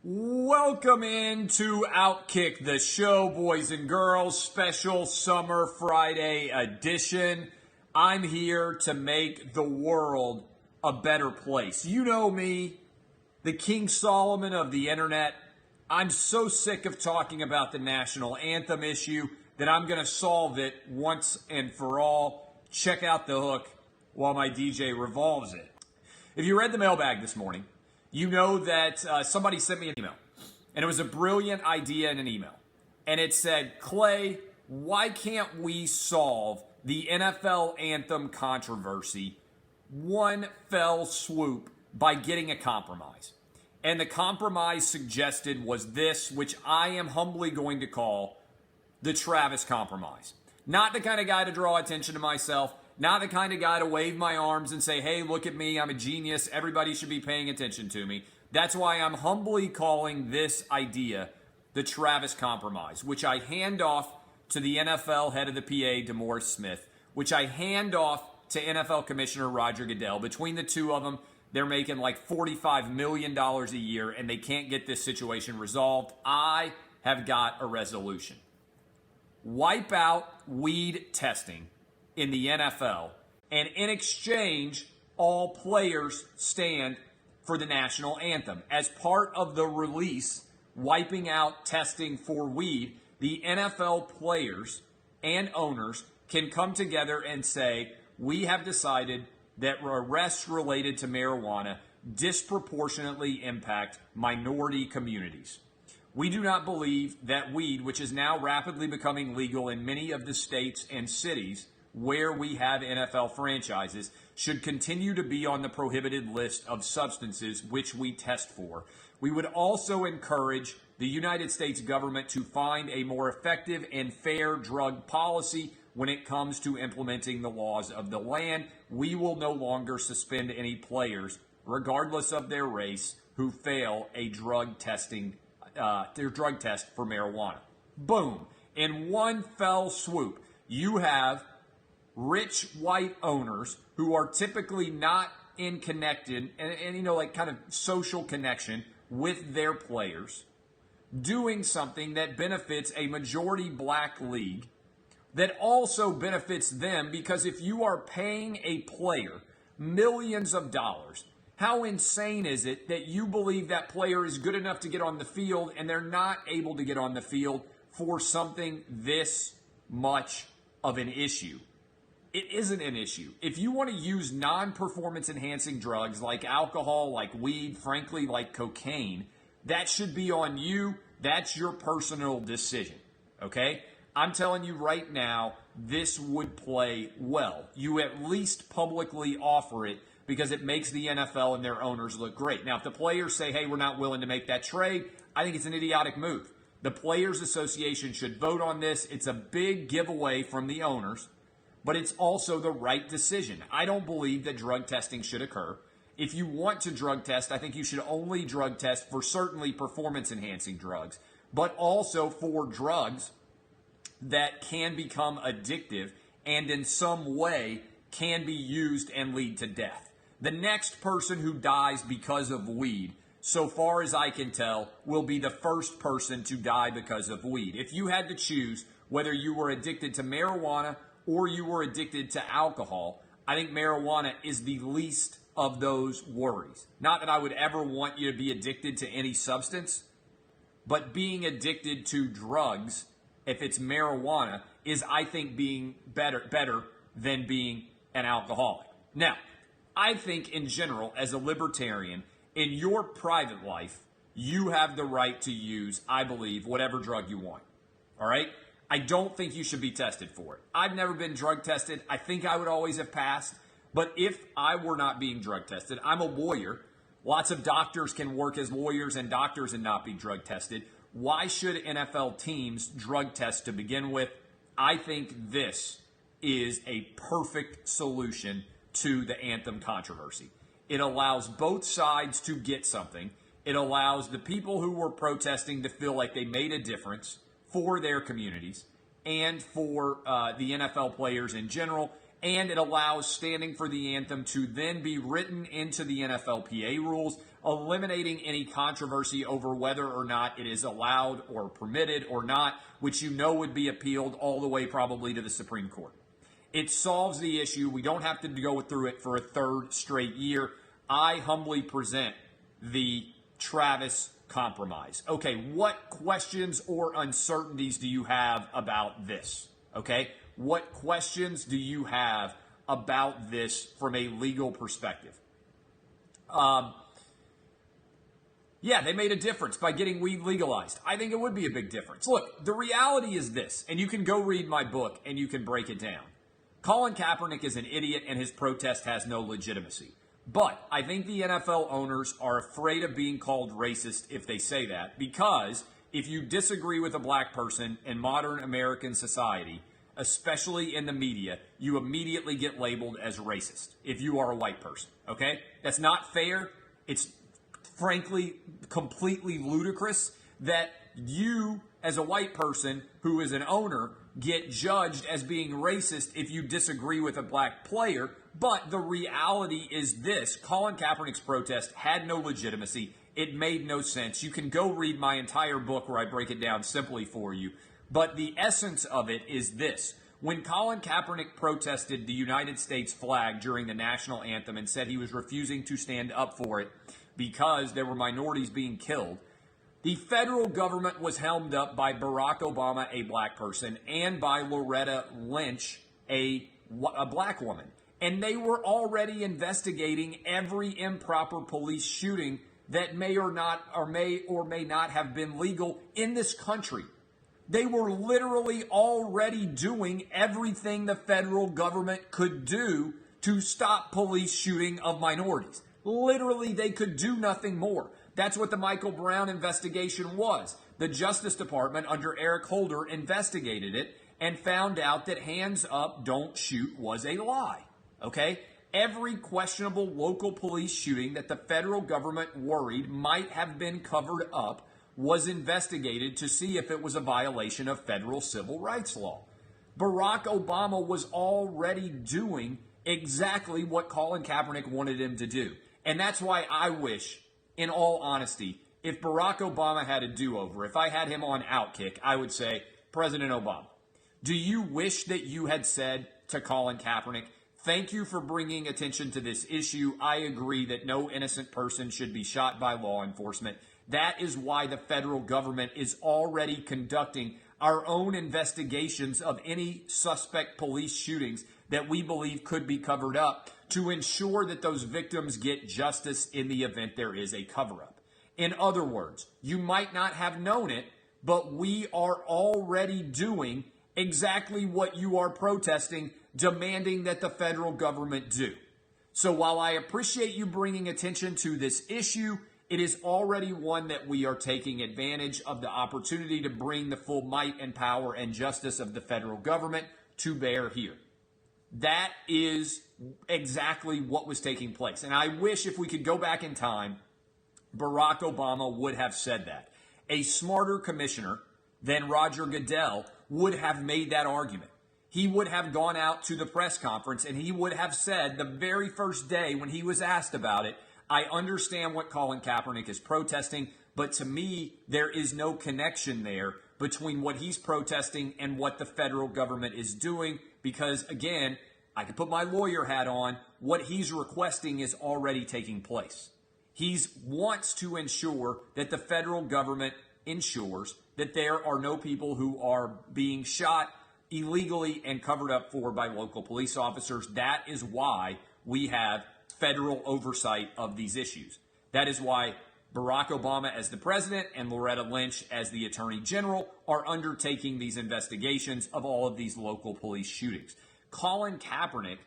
Welcome into Outkick the Show, boys and girls, special Summer Friday edition. I'm here to make the world a better place. You know me, the King Solomon of the internet. I'm so sick of talking about the national anthem issue that I'm going to solve it once and for all. Check out the hook while my DJ revolves it. If you read the mailbag this morning, you know that somebody sent me an email, and it was a brilliant idea in an email. And it said, Clay, why can't we solve the NFL anthem controversy one fell swoop by getting a compromise? And the compromise suggested was this, which I am humbly going to call the Travis compromise. Not the kind of guy to draw attention to myself, not the kind of guy to wave my arms and say, hey, look at me, I'm a genius, everybody should be paying attention to me. That's why I'm humbly calling this idea the Travis compromise, which I hand off to the NFL head of the PA, DeMaurice Smith, which I hand off to NFL Commissioner Roger Goodell. Between the two of them, they're making like $45 million a year, and they can't get this situation resolved. I have got a resolution. Wipe out weed testing in the NFL, and in exchange, all players stand for the national anthem. As part of the release, wiping out testing for weed, the NFL players and owners can come together and say, we have decided that arrests related to marijuana disproportionately impact minority communities. We do not believe that weed, which is now rapidly becoming legal in many of the states and cities where we have NFL franchises, should continue to be on the prohibited list of substances which we test for. We would also encourage the United States government to find a more effective and fair drug policy when it comes to implementing the laws of the land. We will no longer suspend any players, regardless of their race, who fail a drug test for marijuana. Boom. In one fell swoop, you have rich white owners who are typically not in connected and like kind of social connection with their players, doing something that benefits a majority black league, that also benefits them, because if you are paying a player millions of dollars, how insane is it that you believe that player is good enough to get on the field and they're not able to get on the field for something this much of an issue? It isn't an issue. If you want to use non-performance enhancing drugs like alcohol, like weed, frankly, like cocaine, that should be on you. That's your personal decision, okay? I'm telling you right now, this would play well. You at least publicly offer it because it makes the NFL and their owners look great. Now, if the players say, hey, we're not willing to make that trade, I think it's an idiotic move. The Players Association should vote on this. It's a big giveaway from the owners, but it's also the right decision. I don't believe that drug testing should occur. If you want to drug test, I think you should only drug test for certainly performance-enhancing drugs, but also for drugs that can become addictive and in some way can be used and lead to death. The next person who dies because of weed, so far as I can tell, will be the first person to die because of weed. If you had to choose whether you were addicted to marijuana or you were addicted to alcohol, I think marijuana is the least of those worries. Not that I would ever want you to be addicted to any substance, but being addicted to drugs, if it's marijuana, is, I think, being better than being an alcoholic. Now, I think in general, as a libertarian, in your private life, you have the right to use, I believe, whatever drug you want. All right? I don't think you should be tested for it. I've never been drug tested. I think I would always have passed. But if I were not being drug tested, I'm a lawyer. Lots of doctors can work as lawyers and doctors and not be drug tested. Why should NFL teams drug test to begin with? I think this is a perfect solution to the anthem controversy. It allows both sides to get something. It allows the people who were protesting to feel like they made a difference for their communities and for the NFL players in general. and it allows standing for the anthem to then be written into the NFLPA rules, eliminating any controversy over whether or not it is allowed or permitted or not, which would be appealed all the way probably to the Supreme Court. It solves the issue. We don't have to go through it for a third straight year. I humbly present the Travis compromise. Okay, what questions or uncertainties do you have about this? Okay, what questions do you have about this from a legal perspective? Yeah, they made a difference by getting weed legalized. I think it would be a big difference. Look, the reality is this, and you can go read my book and you can break it down. Colin Kaepernick is an idiot and his protest has no legitimacy. But I think the NFL owners are afraid of being called racist if they say that, because if you disagree with a black person in modern American society, especially in the media, you immediately get labeled as racist if you are a white person, okay? That's not fair. It's frankly completely ludicrous that you, as a white person who is an owner, get judged as being racist if you disagree with a black player. But the reality is this: Colin Kaepernick's protest had no legitimacy. It made no sense. You can go read my entire book where I break it down simply for you. But the essence of it is this: when Colin Kaepernick protested the United States flag during the national anthem and said he was refusing to stand up for it because there were minorities being killed, the federal government was helmed up by Barack Obama, a black person, and by Loretta Lynch, a black woman. And they were already investigating every improper police shooting that may or may not have been legal in this country. They were literally already doing everything the federal government could do to stop police shooting of minorities. Literally, they could do nothing more. That's what the Michael Brown investigation was. The Justice Department under Eric Holder investigated it and found out that hands up, don't shoot was a lie. Okay? Every questionable local police shooting that the federal government worried might have been covered up was investigated to see if it was a violation of federal civil rights law. Barack Obama was already doing exactly what Colin Kaepernick wanted him to do. And that's why I wish, in all honesty, if Barack Obama had a do-over, if I had him on Outkick, I would say, President Obama, do you wish that you had said to Colin Kaepernick, thank you for bringing attention to this issue. I agree that no innocent person should be shot by law enforcement. That is why the federal government is already conducting our own investigations of any suspect police shootings that we believe could be covered up to ensure that those victims get justice in the event there is a cover-up. In other words, you might not have known it, but we are already doing exactly what you are protesting, demanding that the federal government do. So while I appreciate you bringing attention to this issue, it is already one that we are taking advantage of the opportunity to bring the full might and power and justice of the federal government to bear here. That is exactly what was taking place. And I wish if we could go back in time, Barack Obama would have said that. A smarter commissioner than Roger Goodell would have made that argument. He would have gone out to the press conference and he would have said the very first day when he was asked about it, I understand what Colin Kaepernick is protesting, but to me, there is no connection there between what he's protesting and what the federal government is doing because, again, I can put my lawyer hat on. What he's requesting is already taking place. He wants to ensure that the federal government ensures that there are no people who are being shot illegally and covered up for by local police officers. That is why we have federal oversight of these issues. That is why Barack Obama as the president and Loretta Lynch as the attorney general are undertaking these investigations of all of these local police shootings. Colin Kaepernick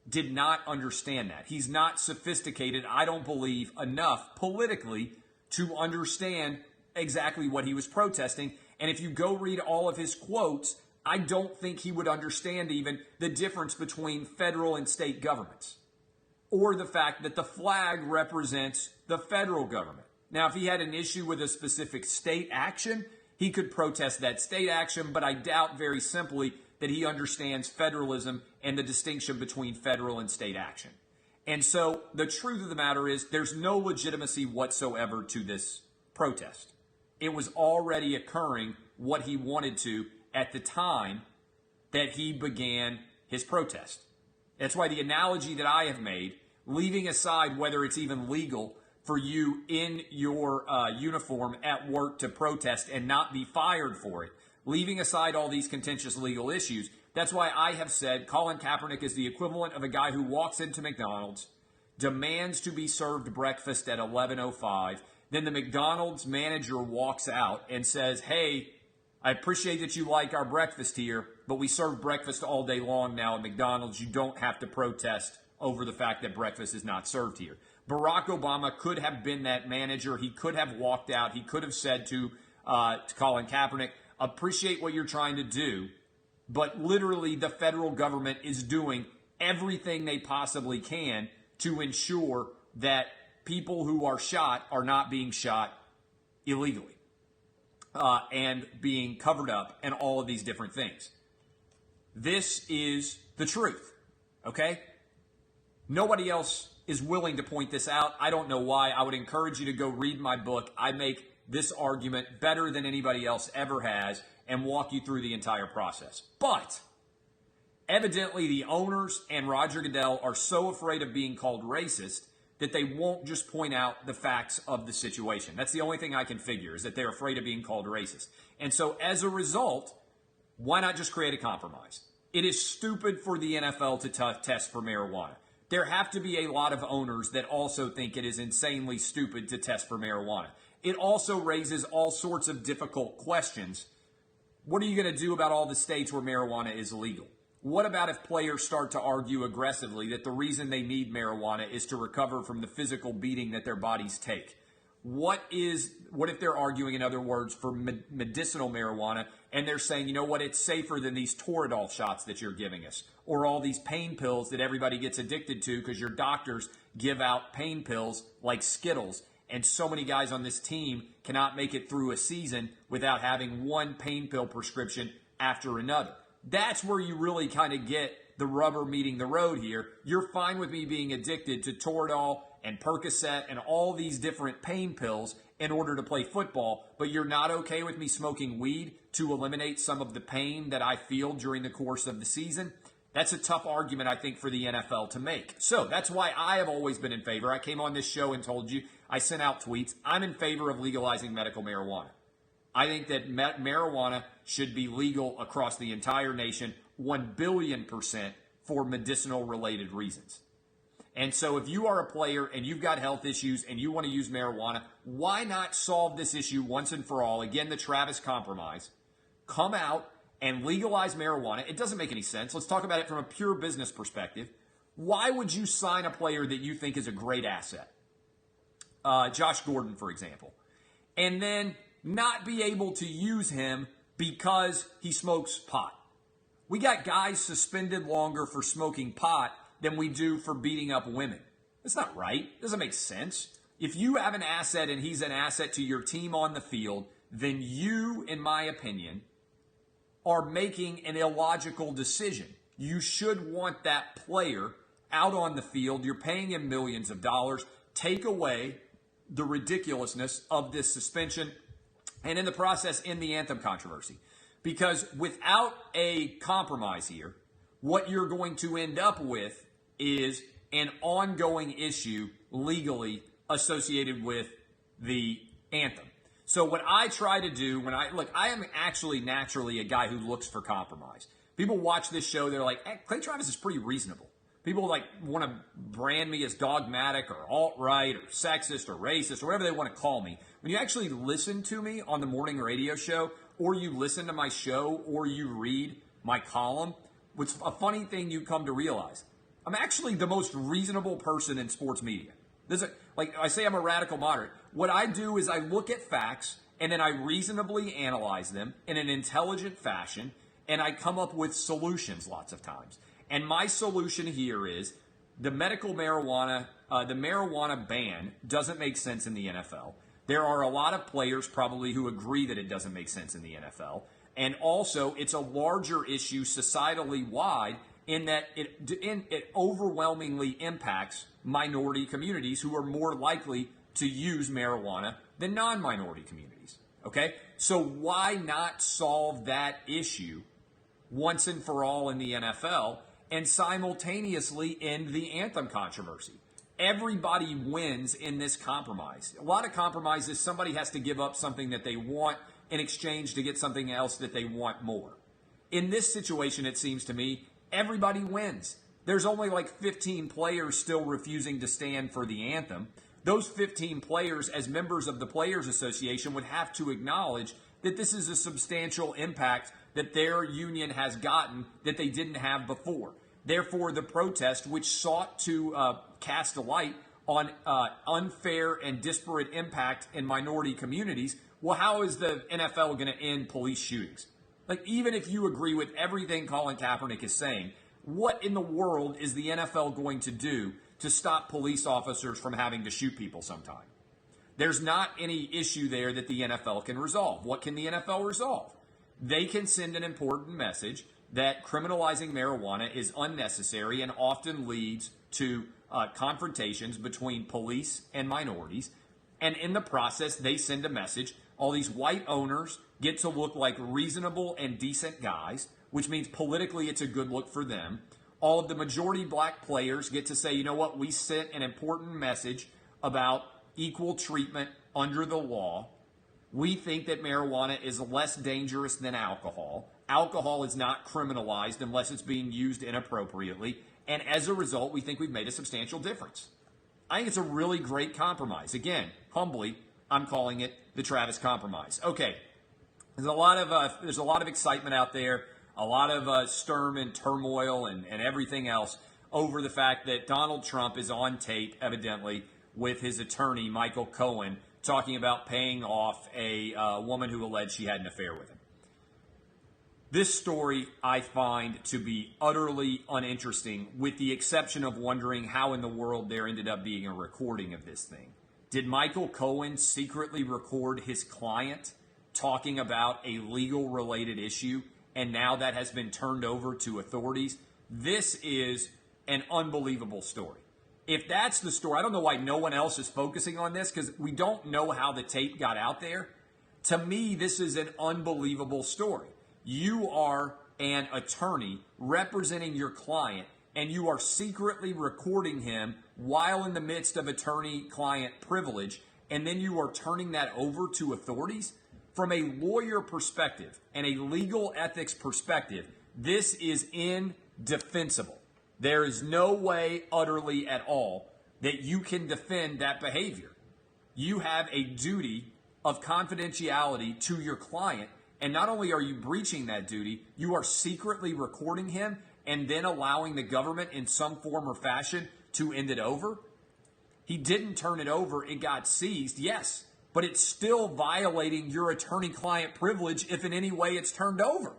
did not understand that. He's not sophisticated, I don't believe, enough politically to understand exactly what he was protesting. And if you go read all of his quotes, I don't think he would understand even the difference between federal and state governments, or the fact that the flag represents the federal government. Now, if he had an issue with a specific state action, he could protest that state action, but I doubt very simply that he understands federalism and the distinction between federal and state action. And so the truth of the matter is there's no legitimacy whatsoever to this protest. It was already occurring what he wanted to at the time that he began his protest. That's why the analogy that I have made, leaving aside whether it's even legal for you in your uniform at work to protest and not be fired for it, leaving aside all these contentious legal issues, that's why I have said Colin Kaepernick is the equivalent of a guy who walks into McDonald's, demands to be served breakfast at 11:05, then the McDonald's manager walks out and says, hey, I appreciate that you like our breakfast here, but we serve breakfast all day long now at McDonald's. You don't have to protest over the fact that breakfast is not served here. Barack Obama could have been that manager. He could have walked out. He could have said to Colin Kaepernick, appreciate what you're trying to do, but literally the federal government is doing everything they possibly can to ensure that people who are shot are not being shot illegally and being covered up and all of these different things. This is the truth, okay? Nobody else is willing to point this out. I don't know why. I would encourage you to go read my book. I make this argument better than anybody else ever has and walk you through the entire process. But evidently the owners and Roger Goodell are so afraid of being called racist that they won't just point out the facts of the situation. That's the only thing I can figure, is that they're afraid of being called racist. And so as a result, why not just create a compromise? It is stupid for the NFL to test for marijuana. There have to be a lot of owners that also think it is insanely stupid to test for marijuana. It also raises all sorts of difficult questions. What are you going to do about all the states where marijuana is illegal? What about if players start to argue aggressively that the reason they need marijuana is to recover from the physical beating that their bodies take? What if they're arguing, in other words, for medicinal marijuana, and they're saying, you know what, it's safer than these Toradol shots that you're giving us, or all these pain pills that everybody gets addicted to because your doctors give out pain pills like Skittles, and so many guys on this team cannot make it through a season without having one pain pill prescription after another. That's where you really kind of get the rubber meeting the road here. You're fine with me being addicted to Toradol and Percocet and all these different pain pills in order to play football, but you're not okay with me smoking weed to eliminate some of the pain that I feel during the course of the season? That's a tough argument, I think, for the NFL to make. So that's why I have always been in favor. I came on this show and told you, I sent out tweets, I'm in favor of legalizing medical marijuana. I think that marijuana should be legal across the entire nation, 1 billion% for medicinal-related reasons. And so if you are a player and you've got health issues and you want to use marijuana, why not solve this issue once and for all? Again, the Travis Compromise. Come out and legalize marijuana. It doesn't make any sense. Let's talk about it from a pure business perspective. Why would you sign a player that you think is a great asset? Josh Gordon, for example. And then not be able to use him because he smokes pot. We got guys suspended longer for smoking pot than we do for beating up women. That's not right. It doesn't make sense. If you have an asset and he's an asset to your team on the field, then you, in my opinion, are making an illogical decision. You should want that player out on the field. You're paying him millions of dollars. Take away the ridiculousness of this suspension and in the process in the anthem controversy. Because without a compromise here, what you're going to end up with is an ongoing issue legally associated with the anthem. So what I try to do I am actually naturally a guy who looks for compromise. People watch this show, they're like, hey, Clay Travis is pretty reasonable. People want to brand me as dogmatic or alt-right or sexist or racist or whatever they want to call me. When you actually listen to me on the morning radio show, or you listen to my show, or you read my column, what's a funny thing you come to realize, I'm actually the most reasonable person in sports media. I say I'm a radical moderate. What I do is I look at facts, and then I reasonably analyze them in an intelligent fashion, and I come up with solutions lots of times. And my solution here is the medical marijuana, the marijuana ban doesn't make sense in the NFL. There are a lot of players probably who agree that it doesn't make sense in the NFL. And also, it's a larger issue societally wide in that it overwhelmingly impacts minority communities who are more likely to use marijuana than non-minority communities. Okay? So why not solve that issue once and for all in the NFL and simultaneously end the anthem controversy? Everybody wins in this compromise. A lot of compromises, somebody has to give up something that they want in exchange to get something else that they want more. In this situation, it seems to me, everybody wins. There's only like 15 players still refusing to stand for the anthem. Those 15 players, as members of the Players Association, would have to acknowledge that this is a substantial impact that their union has gotten that they didn't have before. Therefore, the protest, which sought to cast a light on unfair and disparate impact in minority communities, well, how is the NFL going to end police shootings? Like, even if you agree with everything Colin Kaepernick is saying, what in the world is the NFL going to do to stop police officers from having to shoot people sometime? There's not any issue there that the NFL can resolve. What can the NFL resolve? They can send an important message that criminalizing marijuana is unnecessary and often leads to confrontations between police and minorities. And in the process, they send a message. All these white owners get to look like reasonable and decent guys, which means politically it's a good look for them. All of the majority black players get to say, you know what, we sent an important message about equal treatment under the law. We think that marijuana is less dangerous than alcohol. Alcohol is not criminalized unless it's being used inappropriately. And as a result, we think we've made a substantial difference. I think it's a really great compromise. Again, humbly, I'm calling it the Travis Compromise. Okay, there's a lot of excitement out there, a lot of sturm and turmoil and everything else over the fact that Donald Trump is on tape, evidently, with his attorney, Michael Cohen, talking about paying off a woman who alleged she had an affair with him. This story I find to be utterly uninteresting, with the exception of wondering how in the world there ended up being a recording of this thing. Did Michael Cohen secretly record his client talking about a legal related issue, and now that has been turned over to authorities? This is an unbelievable story. If that's the story, I don't know why no one else is focusing on this, because we don't know how the tape got out there. To me, this is an unbelievable story. You are an attorney representing your client, and you are secretly recording him while in the midst of attorney-client privilege, and then you are turning that over to authorities? From a lawyer perspective and a legal ethics perspective, this is indefensible. There is no way, utterly at all, that you can defend that behavior. You have a duty of confidentiality to your client, and not only are you breaching that duty, you are secretly recording him and then allowing the government in some form or fashion to end it over. He didn't turn it over, it got seized, yes, but it's still violating your attorney-client privilege if in any way it's turned over.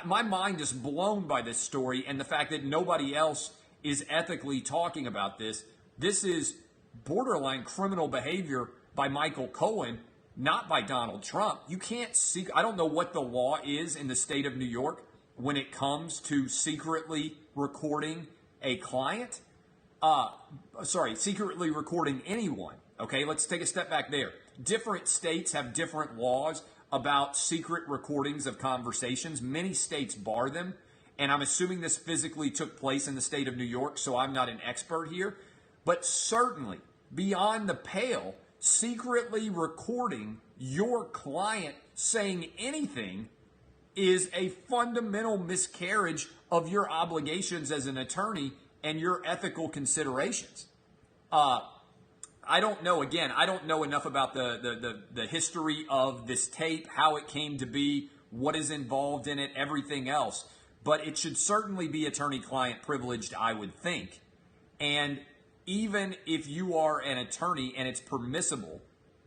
My mind is blown by this story and the fact that nobody else is ethically talking about this. This is borderline criminal behavior by Michael Cohen, not by Donald Trump. You can't I don't know what the law is in the state of New York when it comes to secretly recording a client. Secretly recording anyone. Okay, let's take a step back there. Different states have different laws about secret recordings of conversations. Many states bar them, and I'm assuming this physically took place in the state of New York, so I'm not an expert here. But certainly, beyond the pale, secretly recording your client saying anything is a fundamental miscarriage of your obligations as an attorney and your ethical considerations. I don't know. Again, I don't know enough about the history of this tape, how it came to be, what is involved in it, everything else. But it should certainly be attorney-client privileged, I would think. And even if you are an attorney and it's permissible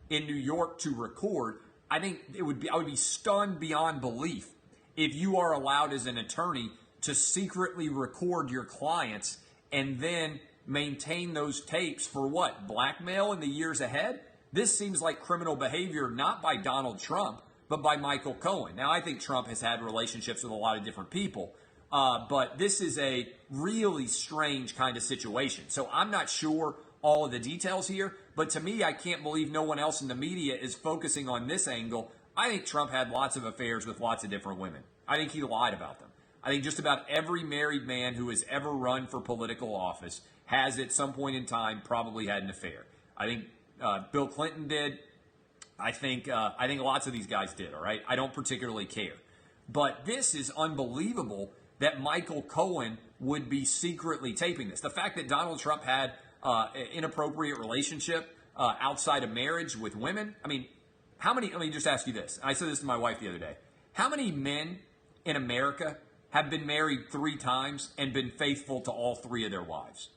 in New York to record, I think I would be stunned beyond belief if you are allowed as an attorney to secretly record your clients and then maintain those tapes for what? Blackmail in the years ahead? This seems like criminal behavior not by Donald Trump, but by Michael Cohen. Now, I think Trump has had relationships with a lot of different people, but this is a really strange kind of situation. So I'm not sure all of the details here, but to me, I can't believe no one else in the media is focusing on this angle. I think Trump had lots of affairs with lots of different women. I think he lied about them. I think just about every married man who has ever run for political office has at some point in time probably had an affair. I think Bill Clinton did. I think lots of these guys did, all right? I don't particularly care. But this is unbelievable that Michael Cohen would be secretly taping this. The fact that Donald Trump had an inappropriate relationship outside of marriage with women, I mean, how many, let me just ask you this. I said this to my wife the other day. How many men in America have been married 3 times and been faithful to all 3 of their wives?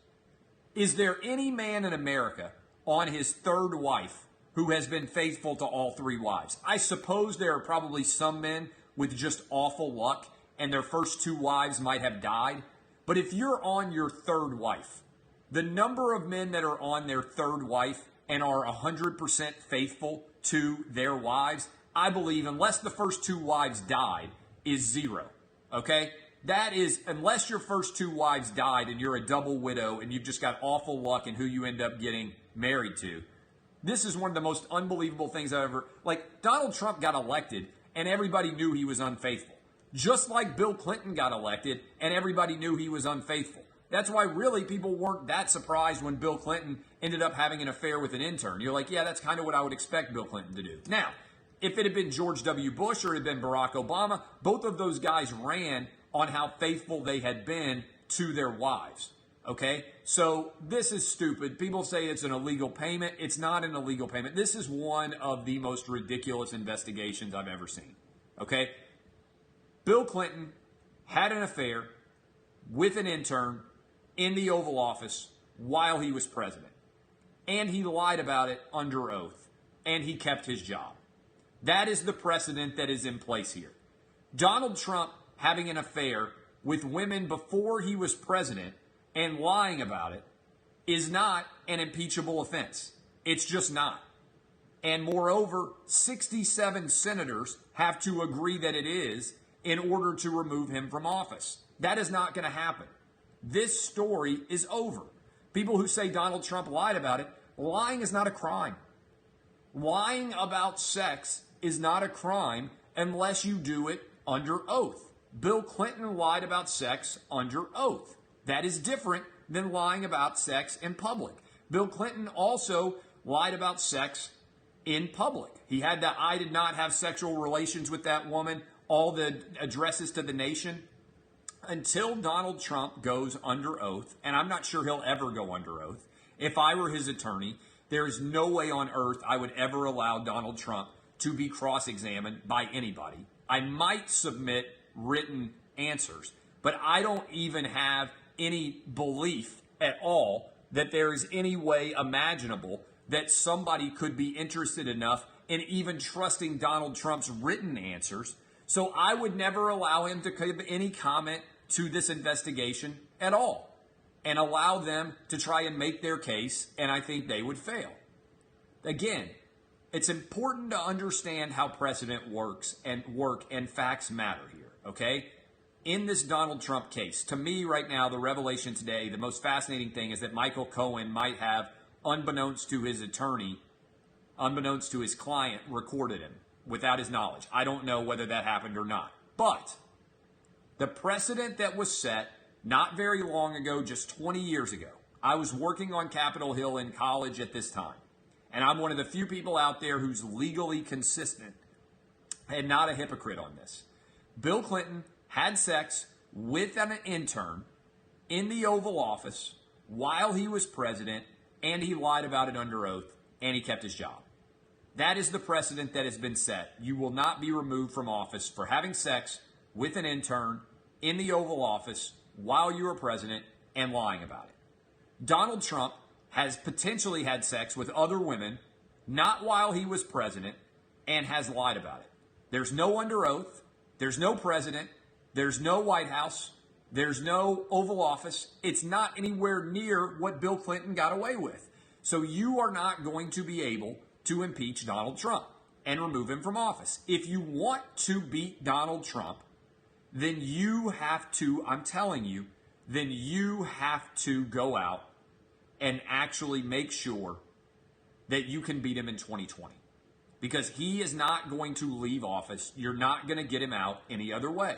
Is there any man in America on his 3rd wife who has been faithful to all 3 wives? I suppose there are probably some men with just awful luck and their first 2 wives might have died. But if you're on your 3rd wife, the number of men that are on their 3rd wife and are 100% faithful to their wives, I believe, unless the first 2 wives died, is 0. Okay? That is, unless your first 2 wives died and you're a double widow and you've just got awful luck in who you end up getting married to. This is one of the most unbelievable things I've ever, like, Donald Trump got elected and everybody knew he was unfaithful. Just like Bill Clinton got elected and everybody knew he was unfaithful. That's why really people weren't that surprised when Bill Clinton ended up having an affair with an intern. You're like, yeah, that's kind of what I would expect Bill Clinton to do. Now, if it had been George W. Bush or it had been Barack Obama, both of those guys ran on how faithful they had been to their wives. Okay? So this is stupid. People say it's an illegal payment. It's not an illegal payment. This is one of the most ridiculous investigations I've ever seen. Okay? Bill Clinton had an affair with an intern in the Oval Office while he was president. And he lied about it under oath. And he kept his job. That is the precedent that is in place here. Donald Trump having an affair with women before he was president and lying about it is not an impeachable offense. It's just not. And moreover, 67 senators have to agree that it is in order to remove him from office. That is not going to happen. This story is over. People who say Donald Trump lied about it, lying is not a crime. Lying about sex is not a crime unless you do it under oath. Bill Clinton lied about sex under oath. That is different than lying about sex in public. Bill Clinton also lied about sex in public. He had that I did not have sexual relations with that woman, all the addresses to the nation. Until Donald Trump goes under oath, and I'm not sure he'll ever go under oath, if I were his attorney, there is no way on earth I would ever allow Donald Trump to be cross-examined by anybody. I might submit written answers, but I don't even have any belief at all that there is any way imaginable that somebody could be interested enough in even trusting Donald Trump's written answers. So I would never allow him to give any comment to this investigation at all and allow them to try and make their case, and I think they would fail. Again, it's important to understand how precedent works and facts matter here, okay? In this Donald Trump case, to me right now, the revelation today, the most fascinating thing is that Michael Cohen might have, unbeknownst to his attorney, unbeknownst to his client, recorded him without his knowledge. I don't know whether that happened or not. But the precedent that was set not very long ago, just 20 years ago, I was working on Capitol Hill in college at this time. And I'm one of the few people out there who's legally consistent and not a hypocrite on this. Bill Clinton had sex with an intern in the Oval Office while he was president, and he lied about it under oath, and he kept his job. That is the precedent that has been set. You will not be removed from office for having sex with an intern in the Oval Office while you are president and lying about it. Donald Trump has potentially had sex with other women, not while he was president, and has lied about it. There's no under oath. There's no president. There's no White House. There's no Oval Office. It's not anywhere near what Bill Clinton got away with. So you are not going to be able to impeach Donald Trump. and remove him from office. If you want to beat Donald Trump, then you have to, I'm telling you, then you have to go out and actually make sure that you can beat him in 2020. Because he is not going to leave office. You're not going to get him out any other way.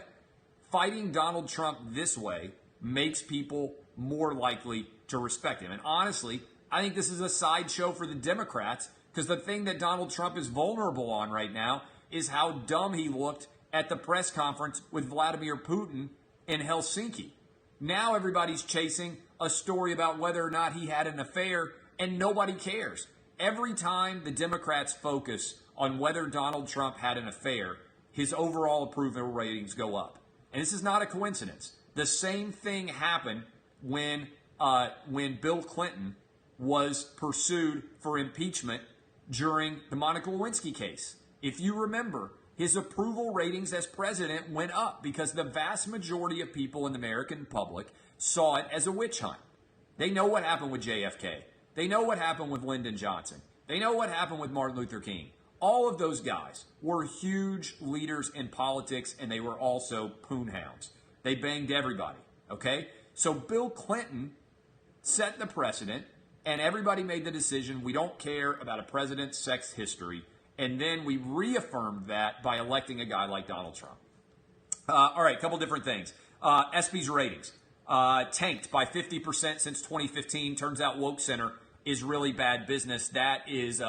Fighting Donald Trump this way makes people more likely to respect him. And honestly, I think this is a sideshow for the Democrats, because the thing that Donald Trump is vulnerable on right now is how dumb he looked at the press conference with Vladimir Putin in Helsinki. Now everybody's chasing a story about whether or not he had an affair, and nobody cares. Every time the Democrats focus on whether Donald Trump had an affair, his overall approval ratings go up. And this is not a coincidence. The same thing happened when Bill Clinton was pursued for impeachment during the Monica Lewinsky case. If you remember, his approval ratings as president went up because the vast majority of people in the American public saw it as a witch hunt. They know what happened with JFK. They know what happened with Lyndon Johnson. They know what happened with Martin Luther King. All of those guys were huge leaders in politics, and they were also poon hounds. They banged everybody, okay? So Bill Clinton set the precedent, and everybody made the decision, we don't care about a president's sex history. And then we reaffirmed that by electing a guy like Donald Trump. All right, a couple different things. ESPYs ratings tanked by 50% since 2015. Turns out Woke Center is really bad business. That is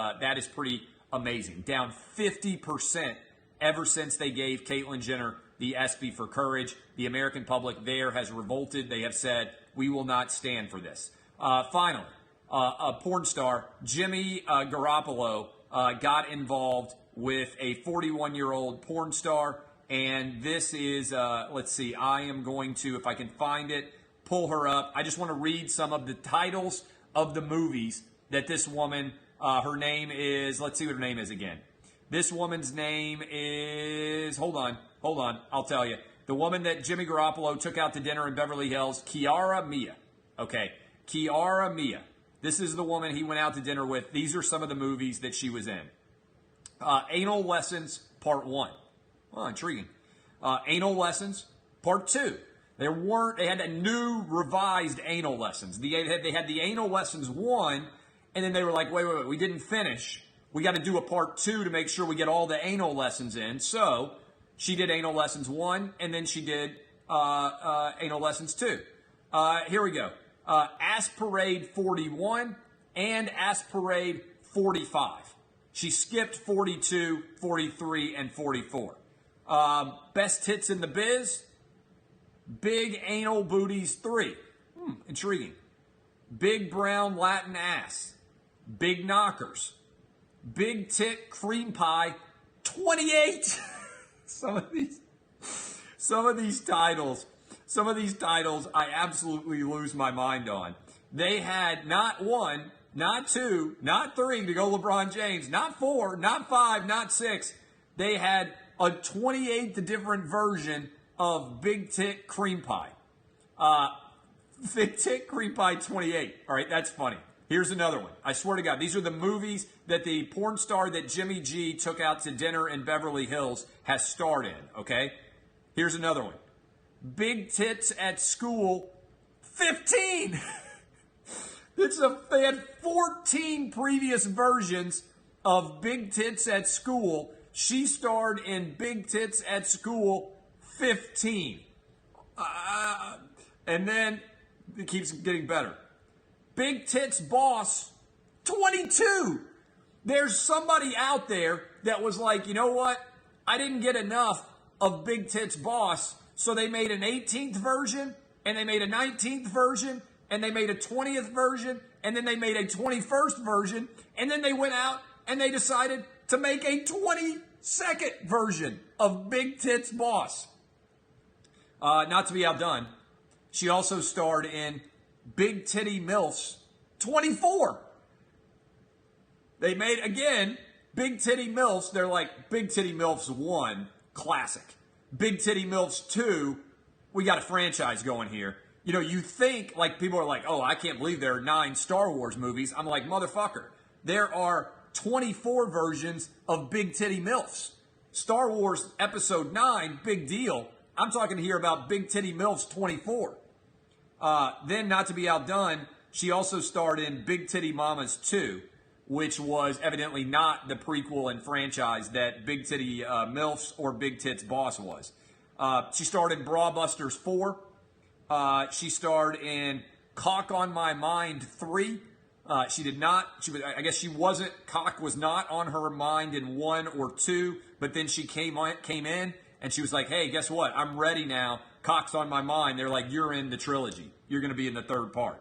pretty amazing. Down 50% ever since they gave Caitlyn Jenner the ESPY for courage. The American public there has revolted. They have said, we will not stand for this. Finally, a porn star, Jimmy Garoppolo, got involved with a 41-year-old porn star. And this is, let's see, I am going to, if I can find it, pull her up. I just want to read some of the titles of the movies that this woman, her name is, let's see what her name is again. This woman's name is, hold on, I'll tell you. The woman that Jimmy Garoppolo took out to dinner in Beverly Hills, Kiara Mia. Okay, Kiara Mia. This is the woman he went out to dinner with. These are some of the movies that she was in. Anal Lessons, Part 1. Oh, intriguing. Anal Lessons, Part 2. They had a new revised Anal Lessons. They had the Anal Lessons 1, and then they were like, wait, we didn't finish. We got to do a Part 2 to make sure we get all the anal lessons in. So she did Anal Lessons 1, and then she did Anal Lessons 2. Here we go. Ass Parade 41 and Ass Parade 45. She skipped 42, 43, and 44. Best Hits in the Biz, Big Anal Booties 3. Intriguing. Big Brown Latin Ass, Big Knockers, Big Tit Cream Pie 28. Some of these titles, I absolutely lose my mind on. They had not 1, not 2, not 3 to go LeBron James, not 4, not 5, not 6. They had a 28th different version of Big Tit Cream Pie. Big Tit Cream Pie 28. All right, that's funny. Here's another one. I swear to God, these are the movies that the porn star that Jimmy G took out to dinner in Beverly Hills has starred in, okay? Here's another one. Big Tits at School 15. They had 14 previous versions of Big Tits at School. She starred in Big Tits at School 15. And then it keeps getting better. Big Tits Boss 22. There's somebody out there that was like, you know what? I didn't get enough of Big Tits Boss, so they made an 18th version, and they made a 19th version, and they made a 20th version, and then they made a 21st version, and then they went out and they decided to make a 22nd version of Big Tits Boss. Not to be outdone, she also starred in Big Titty MILFs 24. They made, again, Big Titty MILFs. They're like Big Titty MILFs 1, classic. Big Titty MILFs 2, we got a franchise going here. You know, you think, like, people are like, oh, I can't believe there are 9 Star Wars movies. I'm like, motherfucker, there are 24 versions of Big Titty MILFs. Star Wars Episode 9, big deal. I'm talking here about Big Titty MILFs 24. Then, not to be outdone, she also starred in Big Titty Mamas 2, which was evidently not the prequel and franchise that Big Titty MILFs or Big Tits Boss was. She starred in Bra Busters 4. She starred in Cock on My Mind 3. She did not, I guess she wasn't, Cock was not on her mind in 1 or 2, but then she came in and she was like, hey, guess what? I'm ready now. Cock's on my mind. They're like, you're in the trilogy. You're going to be in the third part.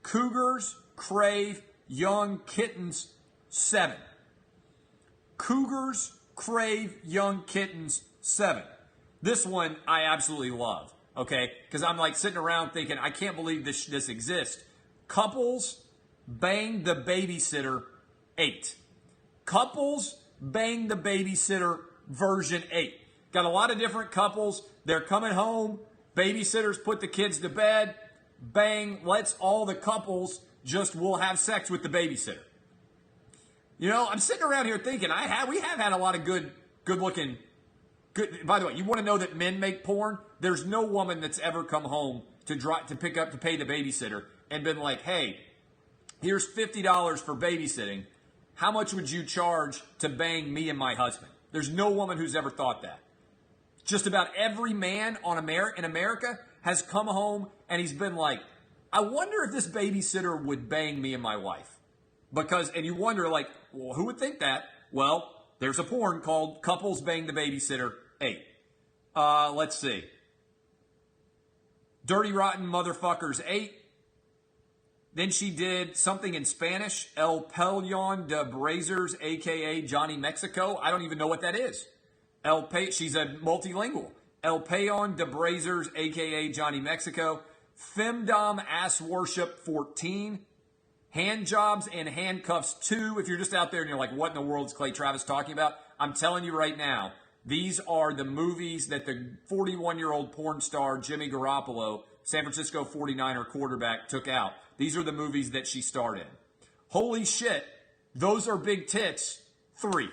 Cougars crave young kittens 7. Cougars crave young kittens 7. This one I absolutely love, okay? Because I'm like sitting around thinking, I can't believe this exists. Couples bang the babysitter 8. Couples bang the babysitter version 8. Got a lot of different couples. They're coming home. Babysitters put the kids to bed. Bang, let's all the couples will have sex with the babysitter. You know, I'm sitting around here thinking, we have had a lot of good looking. By the way, you want to know that men make porn? There's no woman that's ever come home to pay the babysitter and been like, hey, here's $50 for babysitting. How much would you charge to bang me and my husband? There's no woman who's ever thought that. Just about every man in America has come home and he's been like, I wonder if this babysitter would bang me and my wife. And you wonder, like, well, who would think that? Well, there's a porn called Couples Bang the Babysitter 8. Let's see. Dirty Rotten Motherfuckers 8. Then she did something in Spanish, El Pellon de Brazers, a.k.a. Johnny Mexico. I don't even know what that is. She's a multilingual. El Pellon de Brazers, a.k.a. Johnny Mexico. Femdom Ass Worship 14. Hand Jobs and Handcuffs 2. If you're just out there and you're like, what in the world is Clay Travis talking about? I'm telling you right now, these are the movies that the 41-year-old porn star Jimmy Garoppolo, San Francisco 49er quarterback, took out. These are the movies that she starred in. Holy shit, those are big tits 3.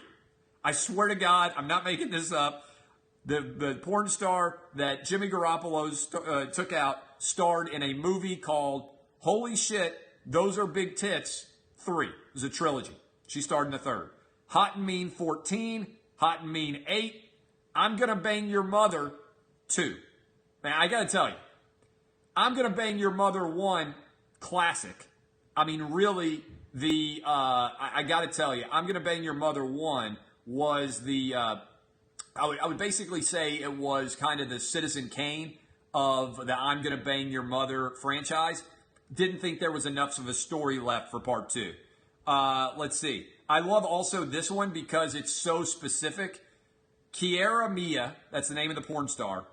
I swear to God, I'm not making this up. The porn star that Jimmy Garoppolo took out starred in a movie called Holy Shit, Those Are Big Tits 3. It was a trilogy. She starred in the third. Hot and Mean 14. Hot and Mean 8. I'm Gonna Bang Your Mother 2. Man, I gotta tell you, I'm Gonna Bang Your Mother 1, classic. I mean, really, I gotta tell you, I'm Gonna Bang Your Mother 1 was I would basically say it was kind of the Citizen Kane of the I'm Gonna Bang Your Mother franchise. Didn't think there was enough of a story left for part 2. Let's see. I love also this one because it's so specific. Kiara Mia, that's the name of the porn star,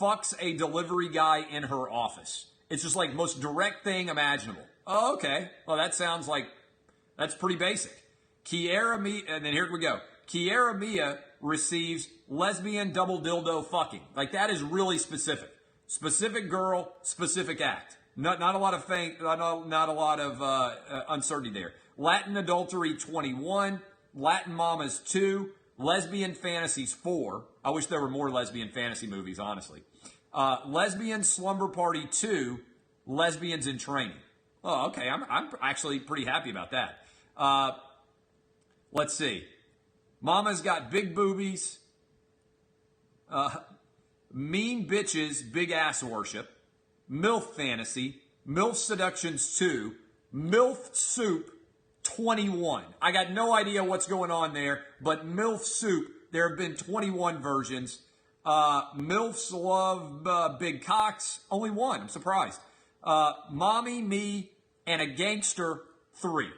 fucks a delivery guy in her office. It's just like most direct thing imaginable. Oh, okay. Well, that sounds like that's pretty basic. Kiara Mia, and then here we go. Kiara Mia receives lesbian double dildo fucking. Like that is really specific. Specific girl, specific act. Not a lot of uncertainty there. Latin Adultery 21, Latin Mamas 2, Lesbian Fantasies 4. I wish there were more lesbian fantasy movies, honestly. Lesbian Slumber Party 2, Lesbians in Training. Oh, okay. I'm actually pretty happy about that. Let's see. Mama's Got Big Boobies. Mean Bitches, Big Ass Worship. MILF Fantasy. MILF Seductions 2. MILF Soup 21. I got no idea what's going on there, but MILF Soup, there have been 21 versions. MILFs Love Big Cocks, only one. I'm surprised. Mommy, Me, and a Gangster 3.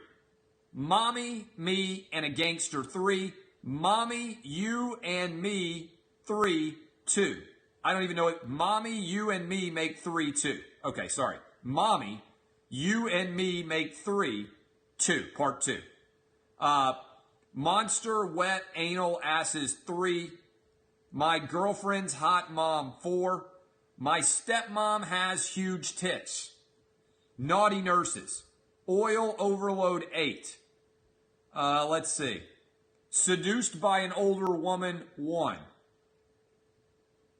Mommy, Me, and a Gangster 3. Mommy, You, and Me 3, 2. I don't even know it. Mommy, You, and Me make 3, 2. Okay, sorry. Mommy, You, and Me make 3, 2. Part 2. Monster Wet Anal Asses 3. My Girlfriend's Hot Mom 4. My Stepmom Has Huge Tits. Naughty Nurses. Oil Overload 8. Let's see. Seduced by an older woman, 1.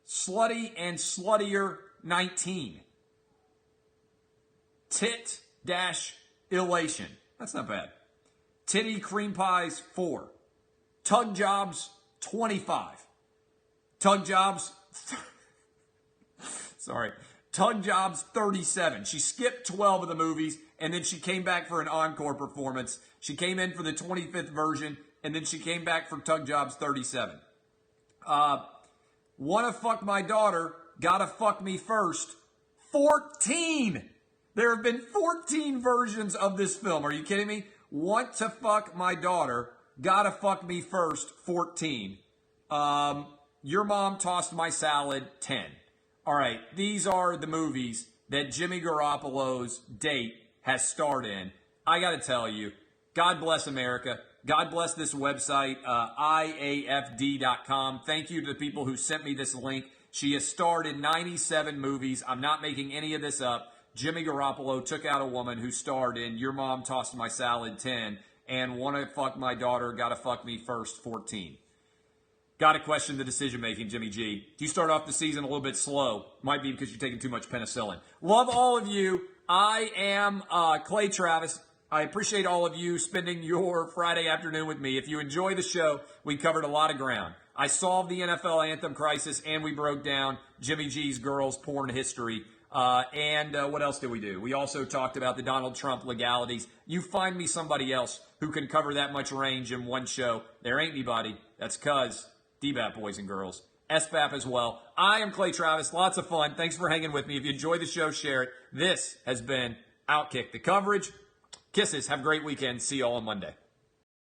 Slutty and sluttier, 19. Tit-elation. That's not bad. Titty cream pies, 4. Tug jobs, 25. Tug jobs, Tug jobs, 37. She skipped 12 of the movies, and then she came back for an encore performance. She came in for the 25th version, and then she came back for Tug jobs, 37. Wanna fuck my daughter, gotta fuck me first, 14. There have been 14 versions of this film. Are you kidding me? Want to fuck my daughter, gotta fuck me first, 14. Your mom tossed my salad, 10. All right, these are the movies that Jimmy Garoppolo's date has starred in. I got to tell you, God bless America. God bless this website, IAFD.com. Thank you to the people who sent me this link. She has starred in 97 movies. I'm not making any of this up. Jimmy Garoppolo took out a woman who starred in Your Mom Tossed My Salad, 10, and Wanna Fuck My Daughter, Gotta Fuck Me First, 14. Got to question the decision-making, Jimmy G. You start off the season a little bit slow. Might be because you're taking too much penicillin. Love all of you. I am Clay Travis. I appreciate all of you spending your Friday afternoon with me. If you enjoy the show, we covered a lot of ground. I solved the NFL anthem crisis, and we broke down Jimmy G's girls' porn history. And what else did we do? We also talked about the Donald Trump legalities. You find me somebody else who can cover that much range in one show. There ain't anybody. That's cuz DBAP, boys and girls. SBAP as well. I am Clay Travis. Lots of fun. Thanks for hanging with me. If you enjoy the show, share it. This has been Outkick the Coverage. Kisses. Have a great weekend. See you all on Monday.